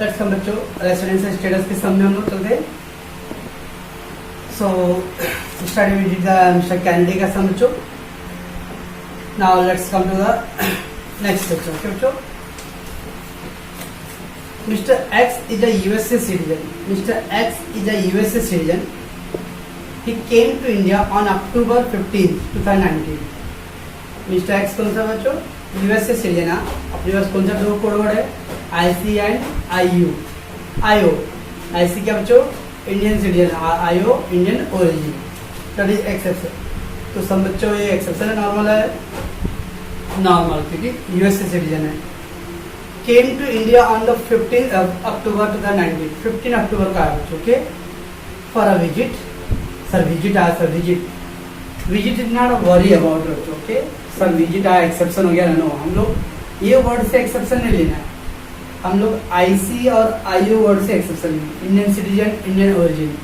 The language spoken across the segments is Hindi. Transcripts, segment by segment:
लेट्स कम बच्चों रेसिडेंशियल स्टेटस के सम में हम लोग चलते हैं। So study with Mister Kennedy का सम बच्चों। Now let's come to the next बच्चों। ओके बच्चों, Mr. X is a USA citizen. Mr. X is a USA citizen. He came to India on October 15, 2019. Mr. X कौन सा बच्चों? USA citizen है। अपने पास कौन सा दो कोड वर्ड है? IC and IU। IO IC क्या बच्चों? Indian citizen. IO Indian origin. That is exception. तो सब बच्चों ये एक्सेप्शन है, नॉर्मल है, नॉर्मल क्योंकि USA सिटीजन है। Came to India on the 15th of October 2019. 15 अक्टूबर का है बच्चों। Okay, for a visit. Sir visit आया, sir visit is not worry about बच्चों। ओके, सर विजिट आया, एक्सेप्शन हो गया। नो, हम लोग ये वर्ड से एक्सेप्शन नहीं लेना है, हम लोग IC और IO वर्ड से एक्सेप्शन लेंगे। Indian citizen, Indian origin.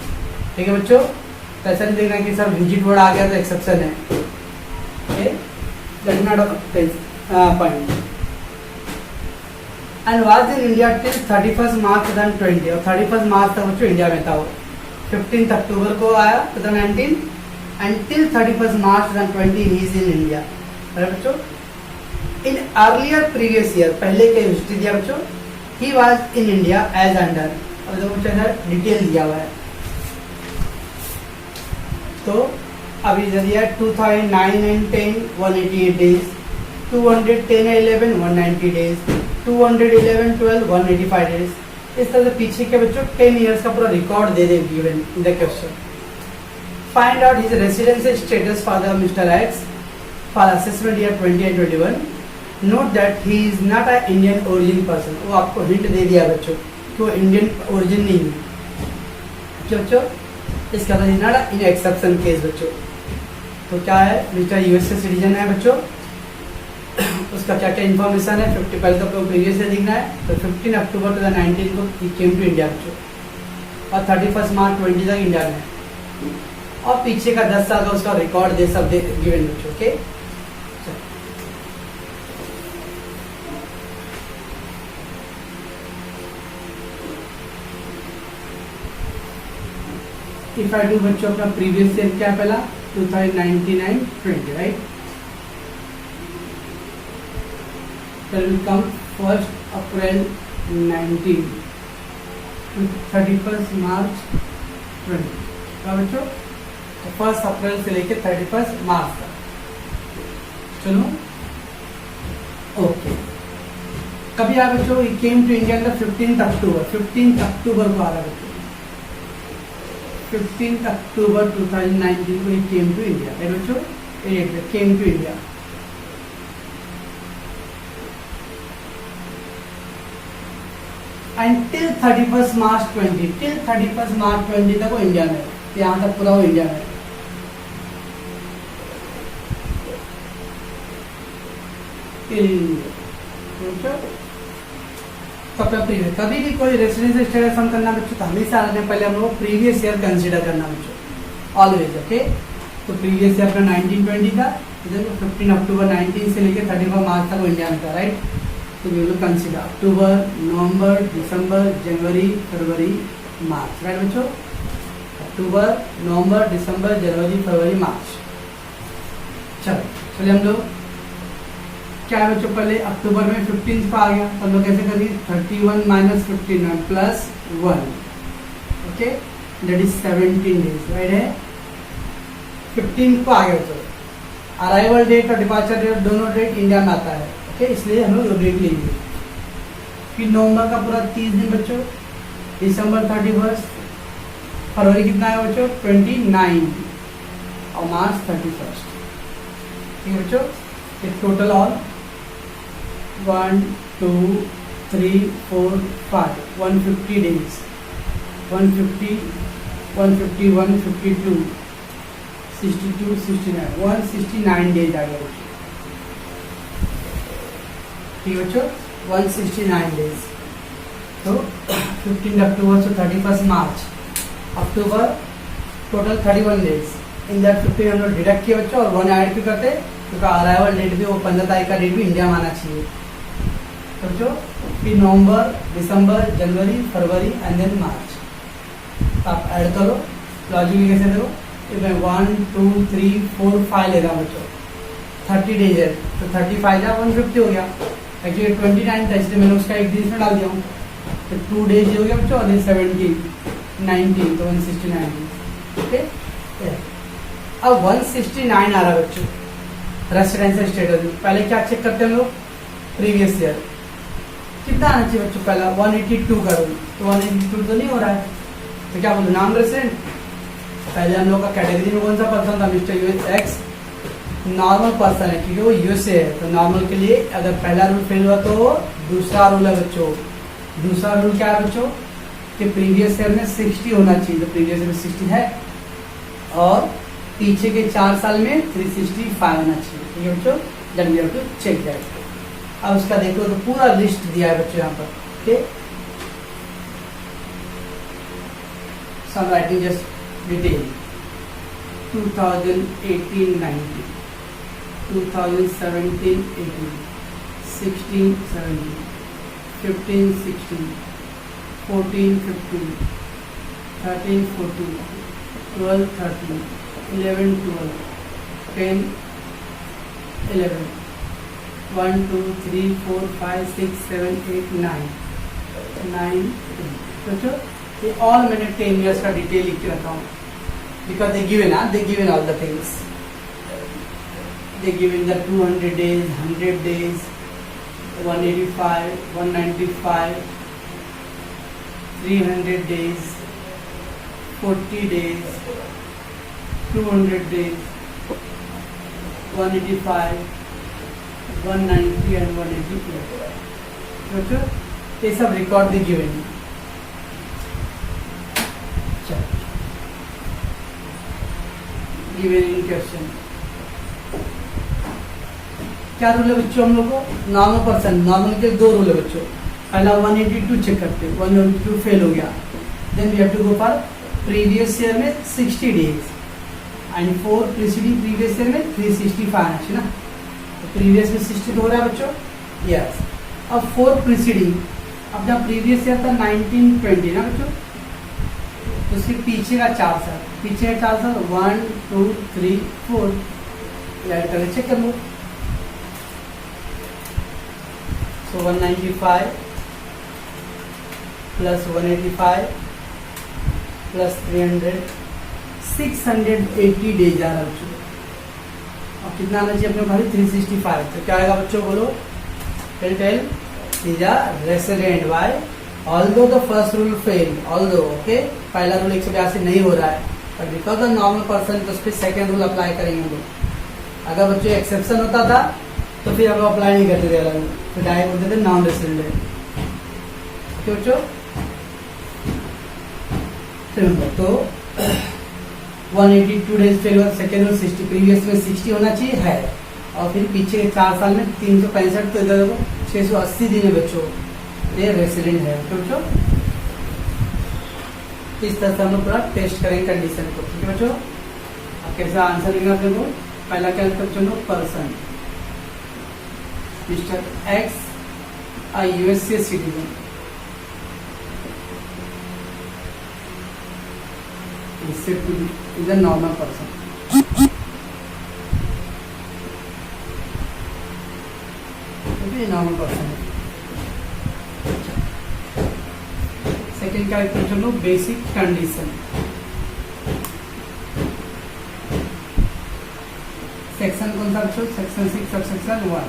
ठीक है बच्चों, तो ऐसा नहीं देखना कि सर विजिट वर्ड आ गया तो एक्सेप्शन है। Okay, that is not a point. And was in India till 31 मार्च 2020। और 31 मार्च तक बच्चों इंडिया में था वो। 15 अक्टूबर को आया 2019 and till 31 March 2020 he is in India. बच्चों इन अर्लियर प्रीवियस ईयर, पहले के हिस्ट्री दिया बच्चों। He was in India as under, और देखो बच्चों इधर डिटेल दिया हुआ है। तो अभी इधर दिया 2009 एंड 10 188 डेज, 210 11 190 डेज, 211 12 185 डेज। इस तरह से पीछे के बच्चों 10 इयर्स का पूरा record they they given in the question. Find out his residential status for the mister x for assessment year 20 and 21। Note that he is not a Indian origin person. वो आपको हिंट दे दिया बच्चों कि वो इंडियन ओरिजिन नहीं है बच्चों। इसका मतलब नॉट इन एक्सेप्शन केस बच्चों। तो क्या है, मिस्टर USA सिटीजन है बच्चों। उसका क्या क्या इन्फॉर्मेशन है, 50 पहले तो आपको प्रीवियस से दिखना है। तो 15 अक्टूबर 2019 को ही केम टू इंडिया बच्चों, और 31 मार्च 20 तक इंडिया में, और पीछे का 10 साल का उसका रिकॉर्ड दे सब गिवन बच्चों। ओके, इफ आई डू बच्चों अपना प्रीवियस ईयर क्या है पहला 2019 and 20, right. will come 1st April 19 to 31st March 20। क्या बच्चों, 1st अप्रैल से लेके 31st मार्च तक। चलो ओके, कभी आ बच्चों, he came to India on 15th October. 15th अक्टूबर को आ रहा बच्चों, 15th अक्टूबर 2019 को he came to India। है बच्चों, came to India। And till 31 March 20, till 31 मार्च 20 तक वो इंडिया में, यहाँ तक पूरा वो इंडिया में। कभी भी कोई रेसिडेंशियल स्टेटस हम करना बच्चों तो हमेशा पहले हम लोग प्रीवियस ईयर कंसीडर करना बच्चों, ऑलवेज। ओके, तो प्रीवियस ईयर अपना 1920 था, इधर 15 अक्टूबर 19 से लेकर 31 मार्च तक वो इंडिया में था, राइट। तो we will consider October, November, December, January, February, March, right बच्चों। October, November, December, January, February, मार्च। चलिए हम लोग क्या है बच्चों, पहले अक्टूबर में 15 का आ गया, तो हम लोग कैसे करेंगे 31 minus 15 plus 1। Okay, that is 17 days, right है। 15 को आ गया बच्चों, अराइवल डेट और डिपार्चर डेट दोनों डेट इंडिया में आता है। ओके, इसलिए हम लोग डेट लेंगे। फिर नवंबर का पूरा 30 दिन बच्चों, दिसंबर 31, फरवरी कितना है बच्चों 29, और मार्च 31। ठीक है बच्चों, टोटल ऑल 1 2 3 4 5 150 डेज, 150 151 52 62 69 169 डेज आ गया। ठीक है बच्चों, 169 डेज। तो 15 अक्टूबर से 31 मार्च, अक्टूबर टोटल 31 डेज। इन दैट 15 हम लोग डिडक्ट किए बच्चों, और 1 ऐड क्यों करते, क्योंकि अराइवल डेट भी वो 15 तारीख का डेट भी इंडिया में आना चाहिए। तो बच्चों फिर नवंबर, December, January, February and then मार्च। आप ऐड करो, लॉजिक कैसे देखो, मैं 1 2 3 4 5 ले रहा हूँ बच्चों, 30 डेज है तो 35 या 150 हो गया। एक्चुअली 29 था इसलिए मैंने उसका एक दिन में डाल दिया हूँ, तो 2 डेज हो गया बच्चों, और 17 19 तो 169। ओके, अब 169 आ रहा है बच्चों रेसिडेंशियल स्टेटस में। पहले क्या चेक करते हैं हम लोग, प्रीवियस ईयर कितना आना चाहिए बच्चों, पहला 182 करो, तो 182 तो नहीं हो रहा है, तो क्या बोलो, नॉन रेसिडेंट। पहले हम लोग का कैटेगरी में कौन सा पर्सन था, mister US x normal person है क्योंकि वो यूएसए है, तो नॉर्मल के लिए अगर पहला रूल फेल हुआ तो दूसरा रूल है बच्चों। दूसरा रूल क्या है बच्चों, कि प्रीवियस ईयर में 60 होना चाहिए, तो प्रीवियस ईयर में 60 है, और पीछे के 4 साल में 365 होना चाहिए। ठीक है बच्चों, जब ये तो चेक दैट। अब उसका देखो तो पूरा लिस्ट दिया है बच्चों यहाँ पर। ओके, सम राइटिंग जस्ट डिटेल 2018-19, 2017-18, 16-17, 15-16, 14-15, 13-14, 12-13, 11-12, 10-11, 1 2 3 4 5 6 7 8 9 9 10। ये ऑल मैंने 10 years का डिटेल लिख के रखा हूँ, because they given all the things. They given the 200 days, 100 days, 185, 195, 300 days, 40 days, 200 days, 185, 190 and 182. Okay? ये सब रिकॉर्ड भी गिवन है। गिवन इन क्वेश्चन क्या रूल है बच्चों, हम लोग को नॉर्मल पर्सन, नॉर्मल के 2 रूल है बच्चों। पहला 182 चेक करते हैं, 182 फेल हो गया, then we have to go for previous year में 60 days and for preceding previous year में 365 है ना, तो प्रीवियस में 60 हो रहा है बच्चों, यस। अब फॉर प्रीसीडिंग, अब जब प्रीवियस ईयर था 1920 ना बच्चों, तो उसके पीछे का 4 साल, पीछे का 4 साल 1 2 3 4 ऐड करके चेक कर लो। सो 195 प्लस 185 प्लस 300, 680 डेज आ रहा है बच्चों। अब कितना आना चाहिए अपने खाली 365, तो क्या आएगा बच्चों बोलो, tell is a resident by although the first rule fail, although okay, पहला रूल 182 नहीं हो रहा है, पर बिकॉज द नॉर्मल पर्सन, तो उस पर सेकेंड रूल अप्लाई करेंगे हम लोग। अगर बच्चों एक्सेप्शन होता था तो फिर हम लोग अप्लाई नहीं करते थे अलग, तो डायरेक्ट बोलते थे नॉन रेसिडेंट। ओके बच्चों, तो 182 डेज फेल हुआ, सेकेंड रूल 60, प्रीवियस में 60 होना चाहिए है, और फिर पीछे के 4 साल में 365, तो इधर देखो 680 दिन है बच्चों, ये रेसिडेंट है। तो बच्चों इस तरह से हम लोग पूरा टेस्ट करेंगे कंडीशन को। ठीक है बच्चों, अब कैसे आंसर देंगे अपने को, पहला क्या बच्चों लोग, person mister x a USA citizen, is a normal person, normal person है। सेकेंड क्या क्वेश्चन लो, बेसिक कंडीशन, सेक्शन कौन सा बच्चों, section 6 sub section 1।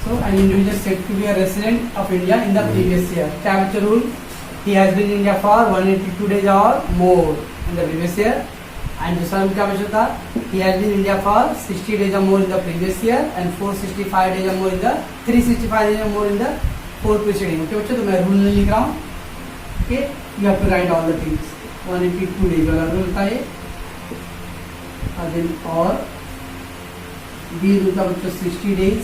So an individual said to be a resident of India in the previous year. Capture rule: he has been in India for 182 days or more in the previous year. And दूसरा रूल क्या बचा था? He has been in India for 60 days or more in the previous year and 465 days or more in the 365 days or more in the 4 preceding. Okay बच्चों, तो मैं रूल नहीं लिख रहा हूँ. Okay, you have to write all the things. 182 days वाला रूल था ये. दिन और बी रूल का बच्चों 60 डेज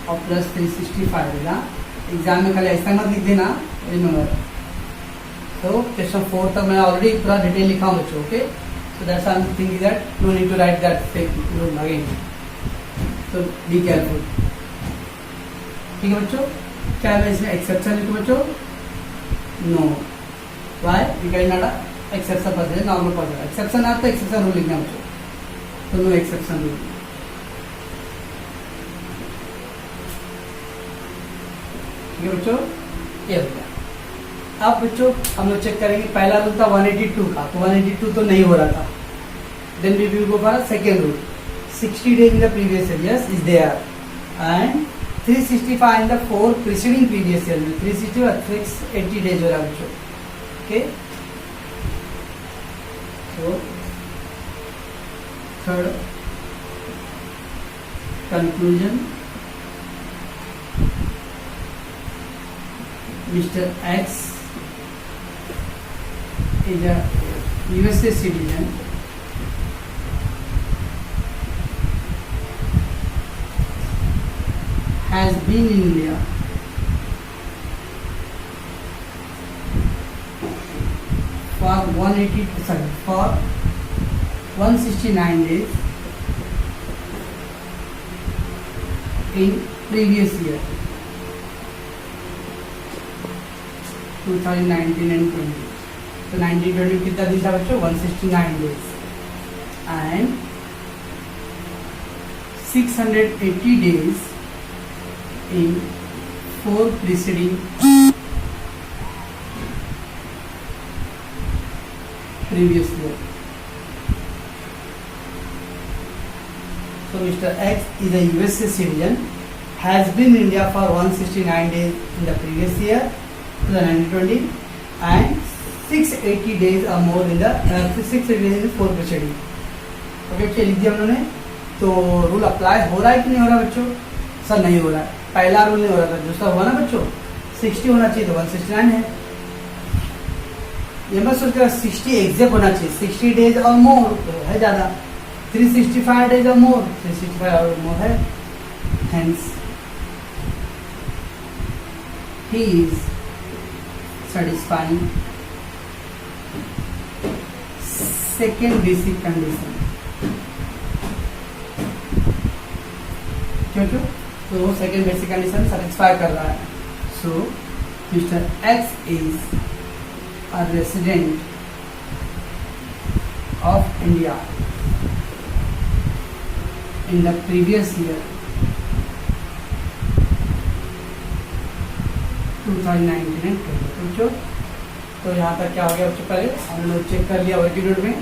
और प्लस 365 है ना। एग्जाम में खाली ऐसा मत लिख देना, रिमेंबर। तो क्वेश्चन 4 तक मैं ऑलरेडी पूरा डिटेल लिखा हूँ बच्चों, okay. So that's I am thinking that no need to write that rule again, तो बी केयरफुल, ठीक है बच्चों। क्या है इसमें एक्सेप्शन लिखो बच्चों, no, why because not exception possible, normal possible. Exception आता है, एक्सेप्शन रूल लिखना बच्चों, तो नो एक्सेप्शन रूल, ठीक है बच्चों। ये हो गया। अब बच्चों हम लोग चेक करेंगे, पहला रूल था 182 का, तो 182 तो नहीं हो रहा था। Then we will go for second rule, 60 days in the previous year, yes, is there, and 365 in the 4 preceding previous year में 360 और 680 days हो रहा है बच्चों, okay. So third conclusion, mister x is a USA citizen has been in India for 169 days in previous year 2019 and 20. तो 1920 कितना दिन था बच्चों, 169 days, and 680 days in 4 preceding previous year. So Mr. X is a USA citizen, has been in India for 169 days in the previous year, 2020, and 680 days or more in the 680 days in 4 preceding. Okay, लिख दिया हमने। तो रूल अप्लाई हो रहा है कि नहीं हो रहा बच्चों? सर नहीं हो रहा है, पहला रूल नहीं हो रहा था, दूसरा हुआ ना बच्चों, 60 होना चाहिए तो 169 है। ये मत सोच कर 60 एग्जैक्ट होना चाहिए, 60 डेज और मोर तो है ज्यादा, 365 डेज और मोर, 365 और मोर है, hence he is satisfying second basic condition। क्यों क्यों? तो वो सेकेंड बेसिक कंडीशन सेटिस्फाई कर रहा है। So mister X is a resident of India in the previous year 2019 and 20। तो यहाँ तक क्या हो गया बच्चों, पहले हम लोग चेक कर लिया वर्किंग में,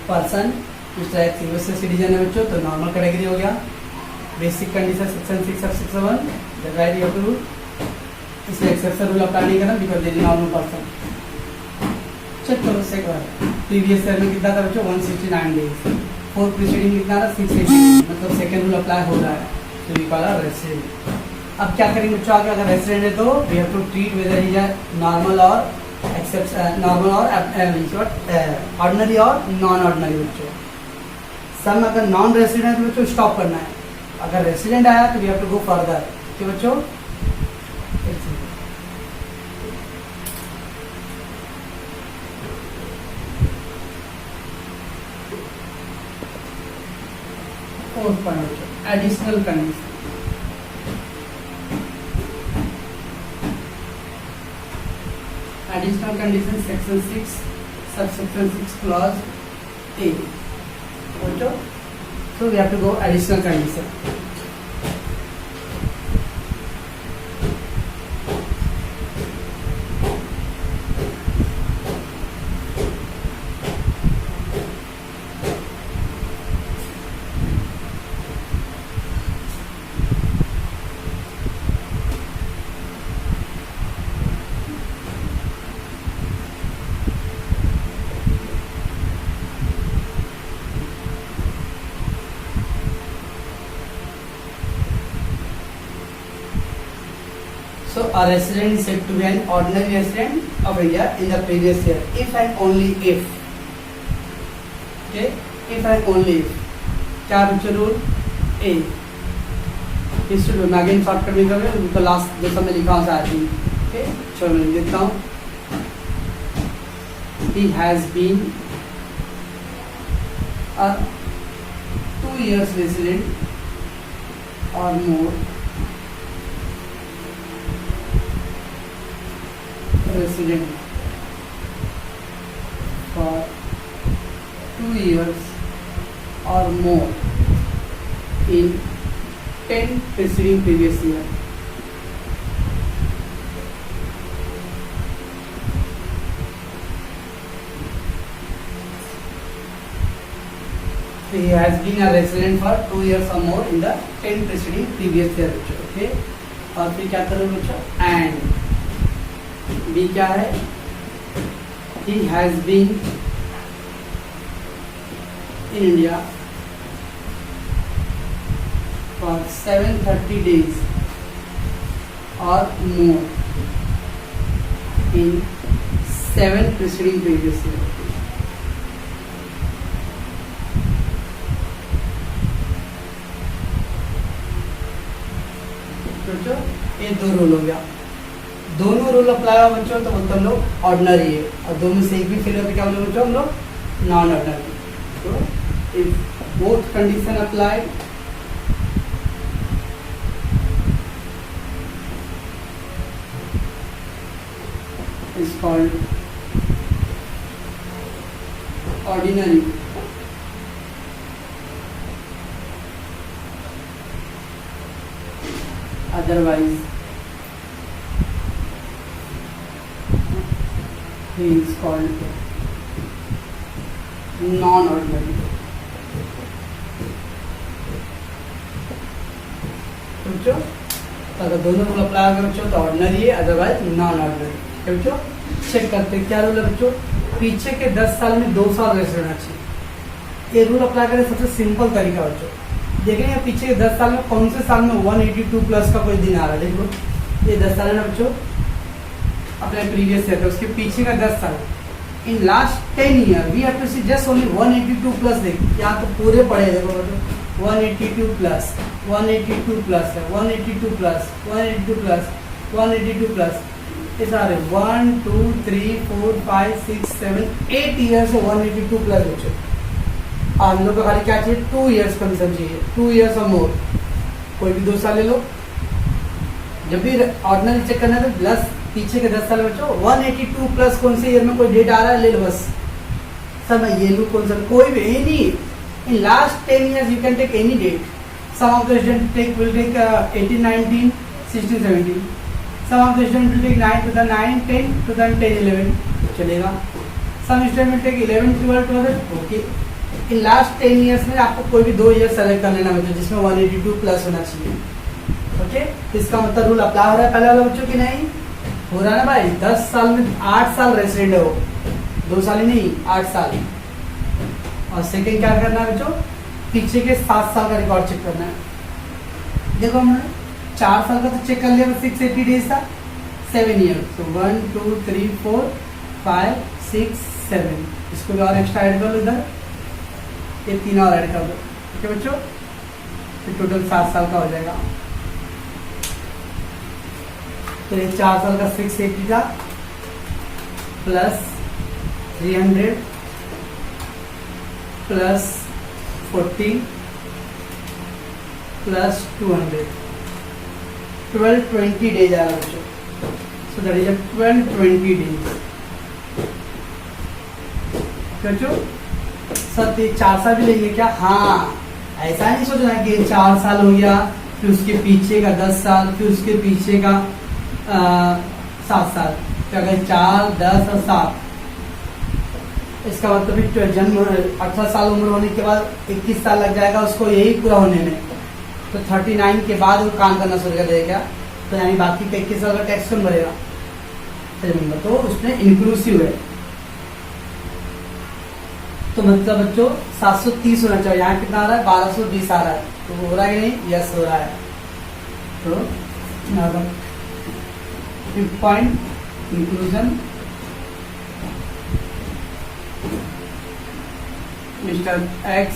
person mister x USA citizen है बच्चों, तो नॉर्मल कैटेगरी हो गया। बेसिक कंडीशन सेक्शन 6 और 6 that right you have to rule, इसलिए एक्सेप्शन रूल अप्लाई नहीं करना because they is normal person. Check करो से एक बार, प्रीवियस ईयर में कितना था बच्चों, 169 डेज, 4 प्रीसीडिंग कितना था, 680, मतलब सेकेंड रूल अप्लाई हो रहा है, तो वी कॉल अ रेसिडेंट। अब क्या करेंगे बच्चों आगे, अगर रेसिडेंट है तो we have to treat whether is a normal और एक्सेप्ट नॉर्मल और ऑर्डिनरी और नॉन ऑर्डिनरी बच्चों। सब में अगर नॉन रेसिडेंट है तो बच्चों स्टॉप करना है, अगर रेसिडेंट आया तो we have to go further, ठीक बच्चों। फोर्थ पॉइंट बच्चों, additional condition. Additional condition section 6 subsection 6 clause A बच्चों। So we have to go additional condition. So a resident is said to be an ordinary resident of India in the previous year if and only if okay, if and only क्या बच्चों रूल ए, इस मैं अगेन शॉर्टकट भी कर रहे हैं, तो लास्ट जैसा मैं लिखा हूँ आई थिंक। ओके, चलो मैं लिखता हूँ, he has been a 2 years resident or more resident for 2 years or more in 10 preceding previous year. He has been a resident for 2 years or more in the 10 preceding previous year. Okay, और फिर क्या करो बच्चों, and B क्या है, he has been in India for 730 days or more in 7 preceding previous year. बच्चों ये दो रूल हो गया, दोनों रूल अप्लाई हुआ बच्चों तो मतलब हम लोग ऑर्डिनरी है, और दोनों से एक भी फेल होता क्या बोले बच्चों हम लोग नॉन ऑर्डिनरी। तो if both condition applied is called ordinary, otherwise he is called non-ordinary। समझो, अगर दोनों रूल अप्लाई होगा बच्चों तो ऑर्डिनरी है, अदरवाइज नॉन ऑर्डिनरी। बच्चों चेक करते क्या रूल है बच्चों, पीछे के 10 साल में 2 साल रेस्ट रहना चाहिए। ये रूल अप्लाई करने सबसे सिंपल तरीका बच्चों, देखेंगे पीछे के 10 साल में कौन से साल में 182 प्लस का कोई दिन आ रहा है। देखो ये 10 साल है ना बच्चों, अपने प्रीवियस ईयर, उसके पीछे का 10 साल, in last 10 year we have to see just only 182 plus. देख यहाँ तो पूरे पड़े, देखो बच्चों 182 प्लस 182 प्लस है, 182 प्लस 182 प्लस 182 प्लस, ये सारे 1 2 3 4 5 6 7 8 ईयर से 182 प्लस बच्चों। हम लोग को खाली क्या चाहिए, 2 ईयर्स कंडीशन चाहिए, 2 ईयर्स और मोर, कोई भी 2 साल ले लो। जब भी ऑर्डिनरी चेक करना है तो प्लस पीछे के 10 साल बच्चों 182 प्लस कौन से ईयर में कोई डेट आ रहा है ले लो बस। सर मैं ये लू कौन सा, कोई भी any in last 10 years you can take any date. Some of the student take will take 18 19 16 17, some of the student will take 9 2009 10 2010 11 चलेगा, some student will take 11 12 12। Okay, in last 10 years में आपको कोई भी 2 ईयर सेलेक्ट कर लेना बच्चों जिसमें 182 प्लस होना चाहिए। ओके, इसका मतलब रूल अप्लाई हो रहा है पहले वाला बच्चों की नहीं हो रहा है ना भाई। 10 साल में 8 साल रेसिडेंट हो, 2 साल ही नहीं 8 साल। और सेकेंड क्या करना है बच्चों, पीछे के 7 साल का रिकॉर्ड चेक करना है। देखो हमने 4 साल का तो चेक कर लिया, 680 डेज था, 7 ईयर, तो 1 2 3 4 5 6 7, इसको भी और एक्स्ट्रा ऐड कर लो इधर, ये 3 और ऐड कर दो। ठीक है बच्चों, फिर टोटल 7 साल का हो जाएगा। तो ये 4 साल का 680 था प्लस 300 प्लस 40 प्लस 200, 1220 डेज आएगा बच्चों। So that is 1220 days. बच्चों सर 4 साल भी लेंगे क्या? हाँ, ऐसा नहीं सोचना कि 4 साल हो गया फिर उसके पीछे का 10 साल फिर उसके पीछे का 7 साल, क्या कहें 4 10 और 7, इसका मतलब फिर जन्म 18 साल उम्र होने के बाद 21 साल लग जाएगा उसको यही पूरा होने में, तो 39 के बाद वो काम करना शुरू कर देगा, तो यानी बाकी का 21 साल का टैक्स कम भरेगा। तो उसमें इंक्लूसिव है, तो मतलब बच्चों 730 होना चाहिए। यहाँ कितना आ रहा है 1220 आ रहा है, तो हो रहा है कि नहीं? यस हो रहा है। तो point inclusion Mr. X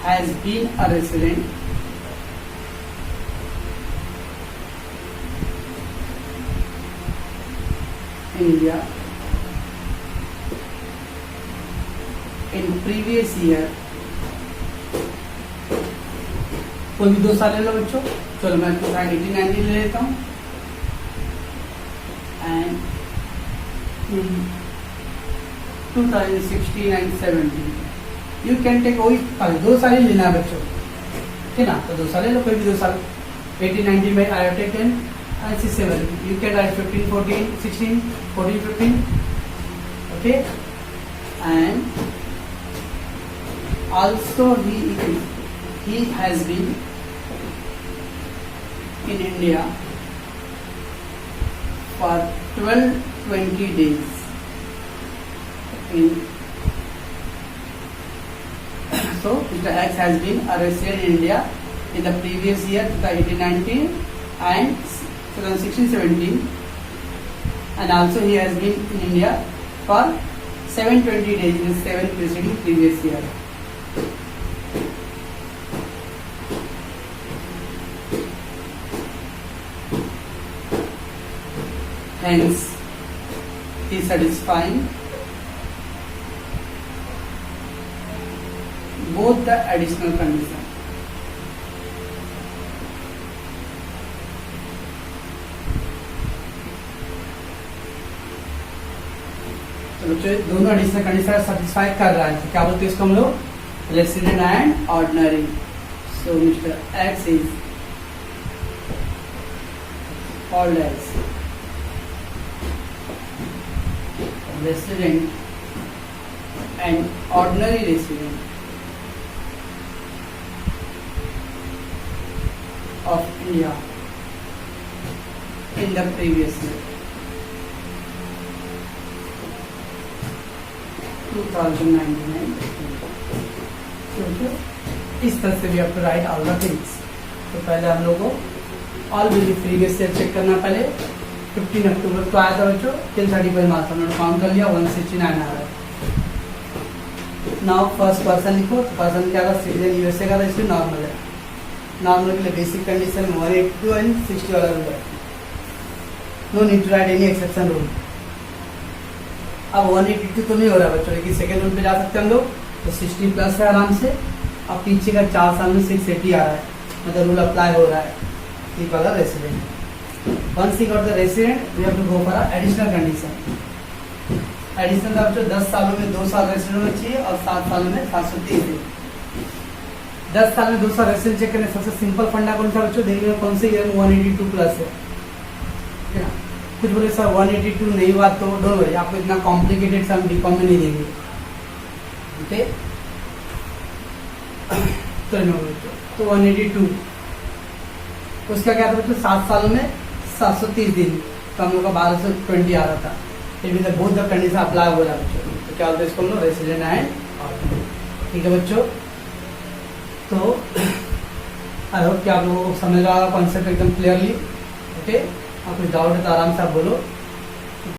has been a resident in India in previous year. कोई भी 2 साल ले लो बच्चों, चलो मैं 2018-19 ले लेता हूँ and 2016 and 17 you can take वही 2 साल ही लेना है बच्चों, ठीक ना, तो 2 साल ले लो, कोई भी 2 साल 18-19 में I take 10 and 6-7 you can write 15-14 16 14-15 okay and also he has been in India for 12-20 days in so Mr. X has been a resident in India in the previous year 2018-19 and 2016-17 and also he has been in India for 7-20 days in the 7 preceding previous year. Hence, he is satisfying both the additional conditions. तो बच्चों दोनों एडिशनल कंडीशन सेटिस्फाई कर रहा है, तो क्या बोलते हैं इसको हम लोग resident and ordinary. So mister X is called as resident and ordinary resident of India in the previous year 2019. इस तरह से भी आप राइट ऑल द थिंग्स. तो पहले हम लोग को all will previous year check करना. पहले 15 अक्टूबर को आया था बच्चों, 10:35 मार्क्स हमने काउंट कर लिया, 169 आ रहा है. नाउ फर्स्ट पर्सन लिखो. तो पर्सन क्या था, सिटीजन यूएसए का था, इसलिए नॉर्मल है. नॉर्मल के लिए बेसिक कंडीशन 182 एंड 60 वाला रूल है. No need to write any exception rule. अब 182 तो नहीं हो रहा है बच्चों, लेकिन सेकेंड रूल पे जा सकते हैं हम लोग. तो 60 प्लस है आराम से. अब पीछे का 4 साल में 680 आ रहा है, मतलब रूल अप्लाई हो रहा है. ठीक वाला resident. Once he got the resident, we have to go for a additional condition. Additional का बच्चों 10 सालों में 2 साल रेसिडेंट होना चाहिए और 7 सालों में 730 दिन. 10 साल में 2 साल रेसिडेंट चेक करने सबसे सिंपल फंडा कौन सा बच्चों, देखिए कौन से ईयर में 182 प्लस है. कुछ बोले सर 182 नहीं हुआ तो डोंट वरी, आपको इतना कॉम्प्लिकेटेड सम बीकॉम में नहीं देंगे. ओके तो 182 उसका क्या था बच्चों, 7 सालों में 730 दिन. तो हम लोग का 1220 आ रहा था. फिर बहुत द कंडीशन अप्लाई हो रहा है बच्चों. तो क्या होता है इसको हम लोग रेसिडेंट एंड. ठीक है बच्चों, तो आई होप कि आप लोगों को समझ रहा कॉन्सेप्ट एकदम क्लियरली. ओके, आप कुछ डाउट है तो आराम से आप बोलो.